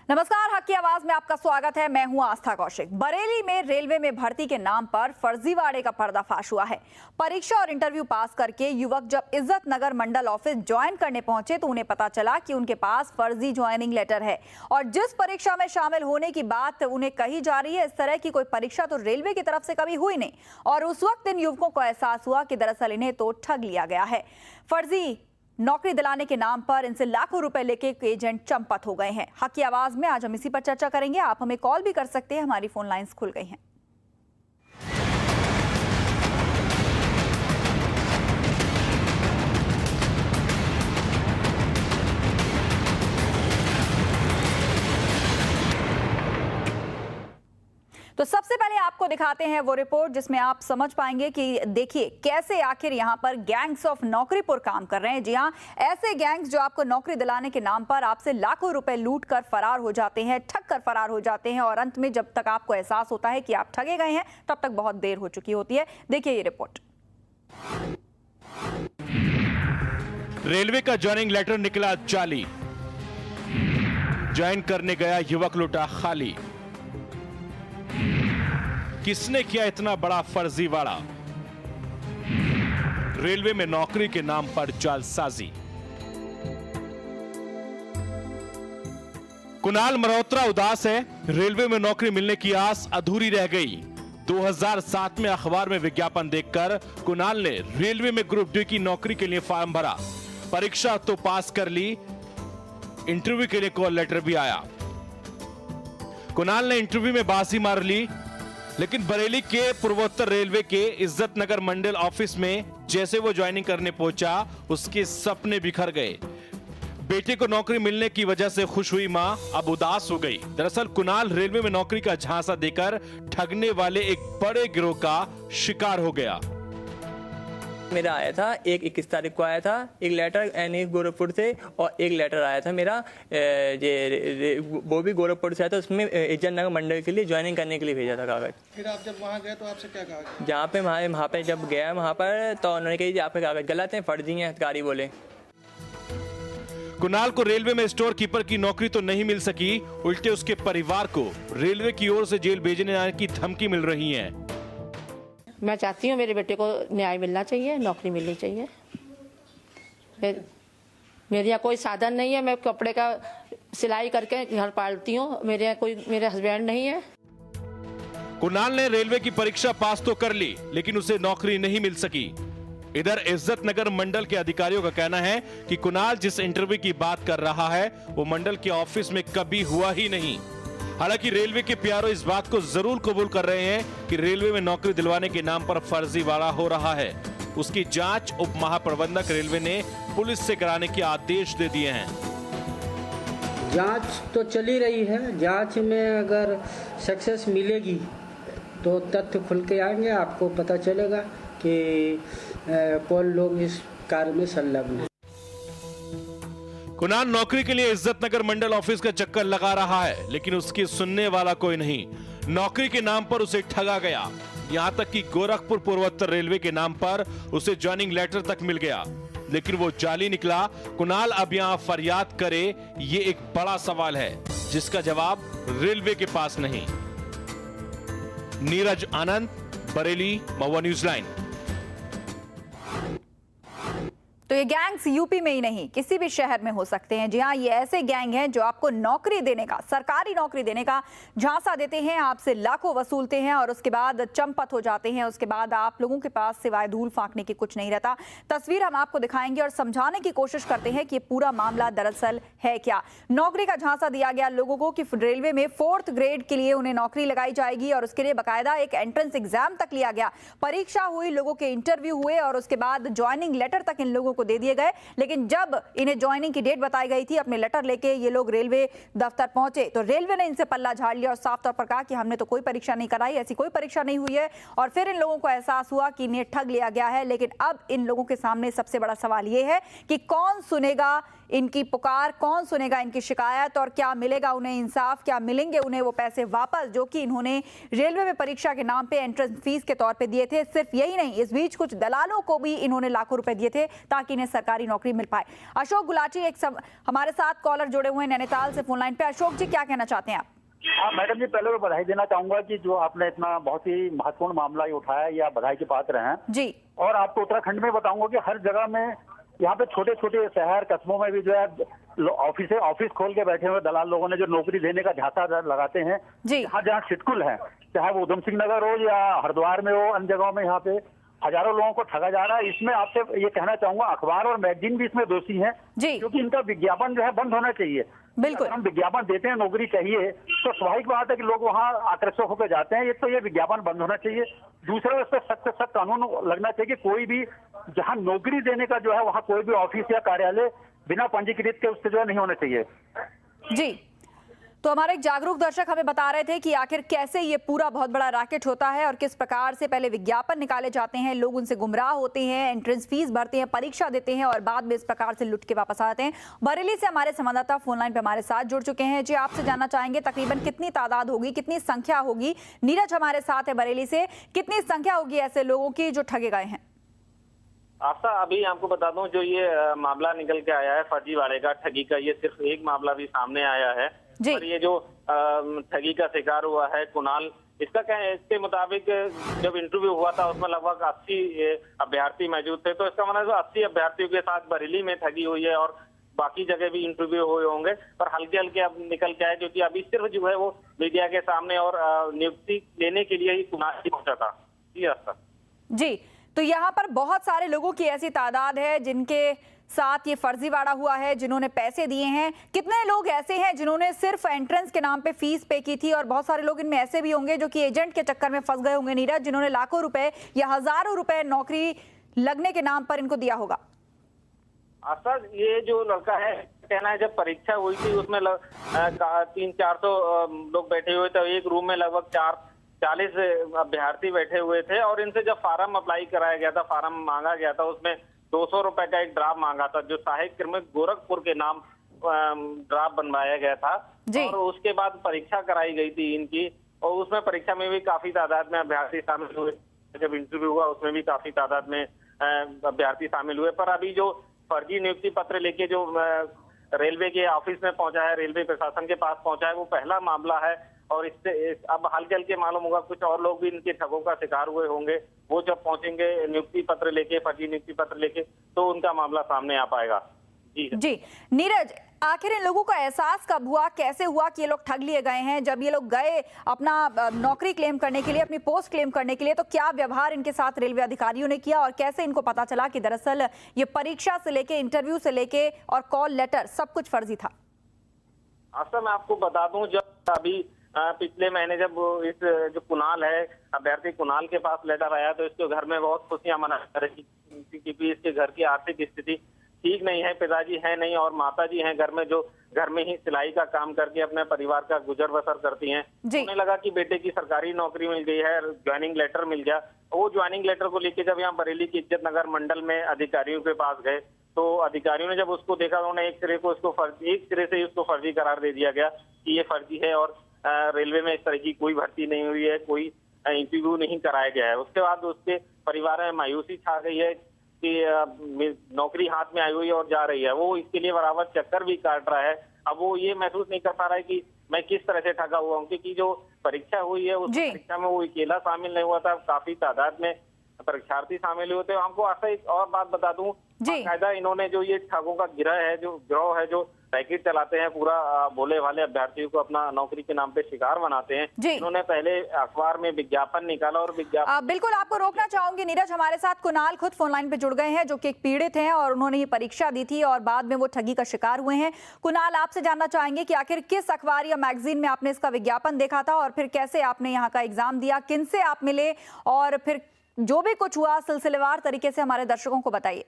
नमस्कार, हक की आवाज में आपका स्वागत है। मैं हूं आस्था कौशिक। बरेली में रेलवे में भर्ती के नाम पर फर्जीवाड़े का पर्दाफाश हुआ है। परीक्षा और इंटरव्यू पास करके युवक जब इज्जत नगर मंडल ऑफिस ज्वाइन करने पहुंचे तो उन्हें पता चला कि उनके पास फर्जी ज्वाइनिंग लेटर है और जिस परीक्षा में शामिल होने की बात उन्हें कही जा रही है, इस तरह की कोई परीक्षा तो रेलवे की तरफ से कभी हुई नहीं। और उस वक्त इन युवकों को एहसास हुआ कि दरअसल इन्हें तो ठग लिया गया है। फर्जी नौकरी दिलाने के नाम पर इनसे लाखों रुपए लेके एजेंट चंपत हो गए हैं। हक की आवाज में आज हम इसी पर चर्चा करेंगे। आप हमें कॉल भी कर सकते हैं, हमारी फोन लाइंस खुल गई हैं। तो सबसे पहले आपको दिखाते हैं वो रिपोर्ट जिसमें आप समझ पाएंगे कि देखिए कैसे आखिर यहां पर गैंग्स ऑफ नौकरीपुर काम कर रहे हैं। जी हां, ऐसे गैंग्स जो आपको नौकरी दिलाने के नाम पर आपसे लाखों रुपए लूट कर फरार हो जाते हैं, ठग कर फरार हो जाते हैं और अंत में जब तक आपको एहसास होता है कि आप ठगे गए हैं तब तक बहुत देर हो चुकी होती है। देखिए ये रिपोर्ट। रेलवे का ज्वाइनिंग लेटर निकला जाली, ज्वाइन करने गया युवक लुटा खाली। किसने किया इतना बड़ा फर्जीवाड़ा? रेलवे में नौकरी के नाम पर जालसाजी। कुणाल मल्होत्रा उदास है, रेलवे में नौकरी मिलने की आस अधूरी रह गई। 2007 में अखबार में विज्ञापन देखकर कुणाल ने रेलवे में ग्रुप डी की नौकरी के लिए फॉर्म भरा। परीक्षा तो पास कर ली, इंटरव्यू के लिए कॉल लेटर भी आया। कुणाल ने इंटरव्यू में बाजी मार ली, लेकिन बरेली के पूर्वोत्तर रेलवे के इज्जत नगर मंडल ऑफिस में जैसे वो ज्वाइनिंग करने पहुंचा, उसके सपने बिखर गए। बेटे को नौकरी मिलने की वजह से खुश हुई मां अब उदास हो गई। दरअसल कुणाल रेलवे में नौकरी का झांसा देकर ठगने वाले एक बड़े गिरोह का शिकार हो गया। मेरा आया था 21 तारीख को आया था एक लेटर एनई गोरखपुर से, और एक लेटर आया था मेरा वो भी गोरखपुर से आया था। उसमें इज्जत नगर मंडल के लिए ज्वाइनिंग करने के लिए भेजा था कागज। फिर आप जब वहाँ गए तो आपसे क्या कहा? जहाँ पे वहाँ पे जब गया वहाँ पर तो उन्होंने कही आपके कागज गलत हैं, फर्जी हैं, अधिकारी बोले। कुणाल को रेलवे में स्टोर कीपर की नौकरी तो नहीं मिल सकी, उल्टे उसके परिवार को रेलवे की ओर से जेल भेजने आने की धमकी मिल रही है। मैं चाहती हूँ मेरे बेटे को न्याय मिलना चाहिए, नौकरी मिलनी चाहिए। मेरे यहाँ कोई साधन नहीं है, मैं कपड़े का सिलाई करके घर पालती हूँ। मेरे यहाँ कोई मेरे हस्बैंड नहीं है। कुणाल ने रेलवे की परीक्षा पास तो कर ली, लेकिन उसे नौकरी नहीं मिल सकी। इधर इज्जत नगर मंडल के अधिकारियों का कहना है कि कुणाल जिस इंटरव्यू की बात कर रहा है वो मंडल के ऑफिस में कभी हुआ ही नहीं। हालांकि रेलवे के पीआरओ इस बात को जरूर कबूल कर रहे हैं कि रेलवे में नौकरी दिलवाने के नाम पर फर्जीवाड़ा हो रहा है। उसकी जांच उप महाप्रबंधक रेलवे ने पुलिस से कराने के आदेश दे दिए हैं। जांच तो चली रही है, जांच में अगर सक्सेस मिलेगी तो तथ्य खुल के आएंगे, आपको पता चलेगा कि कौन लोग इस कार्य में संलग्न है। कुणाल नौकरी के लिए इज्जत नगर मंडल ऑफिस का चक्कर लगा रहा है, लेकिन उसकी सुनने वाला कोई नहीं। नौकरी के नाम पर उसे ठगा गया। यहां तक कि गोरखपुर पूर्वोत्तर रेलवे के नाम पर उसे ज्वाइनिंग लेटर तक मिल गया, लेकिन वो जाली निकला। कुणाल अब यहां फरियाद करे, ये एक बड़ा सवाल है जिसका जवाब रेलवे के पास नहीं। नीरज आनंद, बरेली, महुआ न्यूज लाइन। तो ये गैंग्स यूपी में ही नहीं किसी भी शहर में हो सकते हैं। जी हाँ, ये ऐसे गैंग हैं जो आपको नौकरी देने का, सरकारी नौकरी देने का झांसा देते हैं, आपसे लाखों वसूलते हैं और उसके बाद चंपत हो जाते हैं। उसके बाद आप लोगों के पास सिवाय धूल फांकने की कुछ नहीं रहता। तस्वीर हम आपको दिखाएंगे और समझाने की कोशिश करते हैं कि ये पूरा मामला दरअसल है क्या। नौकरी का झांसा दिया गया लोगों को कि रेलवे में 4th ग्रेड के लिए उन्हें नौकरी लगाई जाएगी और उसके लिए बाकायदा एक एंट्रेंस एग्जाम तक लिया गया। परीक्षा हुई, लोगों के इंटरव्यू हुए और उसके बाद ज्वाइनिंग लेटर तक इन लोगों को दे दिए गए। लेकिन जब इन्हें ज्वाइनिंग की डेट बताई गई थी, अपने लेटर लेके ये लोग रेलवे दफ्तर पहुंचे तो रेलवे ने इनसे पल्ला झाड़ लिया और साफ तौर पर कहा कि हमने तो कोई परीक्षा नहीं कराई, ऐसी कोई परीक्षा नहीं हुई है। और फिर इन लोगों को एहसास हुआ कि इन्हें ठग लिया गया है। लेकिन अब इन लोगों के सामने सबसे बड़ा सवाल ये है कि कौन सुनेगा इनकी पुकार, कौन सुनेगा इनकी शिकायत और क्या मिलेगा उन्हें इंसाफ, क्या मिलेंगे उन्हें वो पैसे वापस जो कि इन्होंने रेलवे में परीक्षा के नाम पे एंट्रेंस फीस के तौर पे दिए थे। सिर्फ यही नहीं, इस बीच कुछ दलालों को भी इन्होंने लाखों रुपए दिए थे ताकि ताकि इन्हें सरकारी नौकरी मिल पाए। अशोक गुलाटी हमारे साथ कॉलर जुड़े हुए हैं नैनीताल से फोन लाइन पे। अशोक जी, क्या कहना चाहते हैं आप? हाँ मैडम जी, पहले मैं बधाई देना चाहूंगा कि जो आपने इतना बहुत ही महत्वपूर्ण मामला ये उठाया, ये आप बधाई के पात्र हैं जी। और आपको उत्तराखंड में बताऊंगा कि हर जगह में यहाँ पे छोटे छोटे शहर कस्बों में भी जो है ऑफिस खोल के बैठे हुए दलाल लोगों ने जो नौकरी देने का झांसा लगाते हैं। जहाँ जहाँ सिटकुल है, चाहे वो उधम सिंह नगर हो या हरिद्वार में हो, अन्य जगहों में यहाँ पे हजारों लोगों को ठगा जा रहा है। इसमें आपसे ये कहना चाहूंगा अखबार और मैगजीन भी इसमें दोषी हैं, क्योंकि इनका विज्ञापन जो है बंद होना चाहिए। बिल्कुल, हम विज्ञापन देते हैं नौकरी चाहिए तो स्वाभाविक बात है कि लोग वहाँ आकर्षक होकर जाते हैं। ये विज्ञापन बंद होना चाहिए। दूसरा, उस पर सख्त से सख्त कानून लगना चाहिए कि कोई भी जहाँ नौकरी देने का जो है वहाँ कोई भी ऑफिस या कार्यालय बिना पंजीकृत के उससे जो है नहीं होना चाहिए। जी, तो हमारे एक जागरूक दर्शक हमें बता रहे थे कि आखिर कैसे ये पूरा बहुत बड़ा रैकेट होता है और किस प्रकार से पहले विज्ञापन निकाले जाते हैं, लोग उनसे गुमराह होते हैं, एंट्रेंस फीस भरते हैं, परीक्षा देते हैं और बाद में इस प्रकार से लुट के वापस आते हैं। बरेली से हमारे संवाददाता फोन लाइन पे हमारे साथ जुड़ चुके हैं। जी, आपसे जानना चाहेंगे तकरीबन कितनी तादाद होगी, कितनी संख्या होगी? नीरज हमारे साथ है बरेली से, कितनी संख्या होगी ऐसे लोगों की जो ठगे गए हैं? आस्था, अभी आपको बता दूं, जो ये मामला निकल के आया है फर्जीवाड़े का, ठगी का, ये सिर्फ एक मामला भी सामने आया है। और ये जो ठगी का शिकार हुआ है कुणाल, इसका क्या है, इसके मुताबिक जब इंटरव्यू हुआ था उसमें लगभग 80 अभ्यर्थी मौजूद थे। तो इसका मतलब 80 अभ्यर्थियों के साथ बरेली में ठगी हुई है और बाकी जगह भी इंटरव्यू हुए होंगे, पर हल्के हल्के अब निकल के आए, क्योंकि अभी सिर्फ जो है वो मीडिया के सामने और नियुक्ति लेने के लिए ही कुणाल ही पहुंचा था। जी आस्था जी, तो यहाँ पर बहुत सारे लोगों की ऐसी तादाद है जिनके साथ ये फर्जीवाड़ा हुआ है, जिन्होंने पैसे दिए हैं। कितने लोग ऐसे हैं जिन्होंने सिर्फ एंट्रेंस के नाम पे फीस पे की थी, और बहुत सारे लोग इनमें ऐसे भी होंगे जो कि एजेंट के चक्कर में फंस गए होंगे नीरज, जिन्होंने लाखों रुपए या हजारों रुपए नौकरी लगने के नाम पर इनको दिया होगा? आस्था, ये जो लड़का है, कहना है जब परीक्षा हुई थी उसमें 300-400 लोग बैठे हुए थे, एक रूम में लगभग 40 अभ्यर्थी बैठे हुए थे और इनसे जब फार्म अप्लाई कराया गया था, फार्म मांगा गया था, उसमें 200 रुपए का एक ड्राफ्ट मांगा था, जो साहित्य में गोरखपुर के नाम ड्राफ्ट बनवाया गया था। और उसके बाद परीक्षा कराई गई थी इनकी, और उसमें परीक्षा में भी काफी तादाद में अभ्यर्थी शामिल हुए। जब इंटरव्यू हुआ उसमें भी काफी तादाद में अभ्यर्थी शामिल हुए। पर अभी जो फर्जी नियुक्ति पत्र लेके जो रेलवे के ऑफिस में पहुंचा है, रेलवे प्रशासन के पास पहुंचा है, वो पहला मामला है। और इससे अब हल्के हल्के मालूम होगा कुछ और लोग भी इनके ठगों का शिकार हुए होंगे। वो जब पहुंचेंगे नियुक्ति पत्र लेके, फर्जी नियुक्ति पत्र लेके, तो उनका मामला सामने आ पाएगा। जी नीरज, आखिर इन लोगों का एहसास कब हुआ, कैसे हुआ कि ये लोग ठग लिए गए हैं? जब ये लोग गए अपना नौकरी क्लेम करने के लिए, अपनी पोस्ट क्लेम करने के लिए, तो क्या व्यवहार इनके साथ रेलवे अधिकारियों ने किया और कैसे इनको पता चला कि दरअसल ये परीक्षा से लेके, इंटरव्यू से लेके और कॉल लेटर सब कुछ फर्जी था? आस्था, मैं आपको बता दूं, जब अभी पिछले महीने जब इस जो कुणाल है, अभ्यर्थी कुणाल के पास लेटर आया, तो इसके घर में बहुत खुशियां मना रही, क्योंकि इसके घर की आर्थिक स्थिति ठीक नहीं है, पिताजी है नहीं और माताजी हैं घर में, जो घर में ही सिलाई का काम करके अपने परिवार का गुजर बसर करती हैं। उन्हें लगा कि बेटे की सरकारी नौकरी मिल गई है, ज्वाइनिंग लेटर मिल गया। वो ज्वाइनिंग लेटर को लेके जब यहाँ बरेली की इज्जत नगर मंडल में अधिकारियों के पास गए, तो अधिकारियों ने जब उसको देखा, उन्होंने एक सिरे से उसको फर्जी करार दे दिया गया कि ये फर्जी है और रेलवे में इस तरह की कोई भर्ती नहीं हुई है, कोई इंटरव्यू नहीं कराया गया है। उसके बाद उसके परिवार में मायूसी छा गई है कि नौकरी हाथ में आई हुई है और जा रही है। वो इसके लिए बराबर चक्कर भी काट रहा है। अब वो ये महसूस नहीं कर पा रहा है कि मैं किस तरह से ठगा हुआ हूँ, क्योंकि जो परीक्षा हुई है उस परीक्षा में वो अकेला शामिल नहीं हुआ था, काफी तादाद में परीक्षार्थी शामिल हुए थे। हमको ऐसा एक और बात बता दूं, बाकायदा इन्होंने जो ये ठगों का गिरोह है, जो रैकेट चलाते हैं, पूरा भोले भाले अभ्यर्थियों को अपना नौकरी के नाम पे शिकार बनाते हैं। इन्होंने पहले अखबार में विज्ञापन निकाला और विज्ञापन बिल्कुल आपको रोकना चाहूंगी नीरज, हमारे साथ कुणाल खुद फोन लाइन पे जुड़ गए हैं, जो कि एक पीड़ित हैं और उन्होंने ये परीक्षा दी थी और बाद में वो ठगी का शिकार हुए हैं। कुणाल, आपसे जानना चाहेंगे कि आखिर किस अखबार या मैगजीन में आपने इसका विज्ञापन देखा था और फिर कैसे आपने यहाँ का एग्जाम दिया, किनसे आप मिले और फिर जो भी कुछ हुआ सिलसिलेवार तरीके से हमारे दर्शकों को बताइए।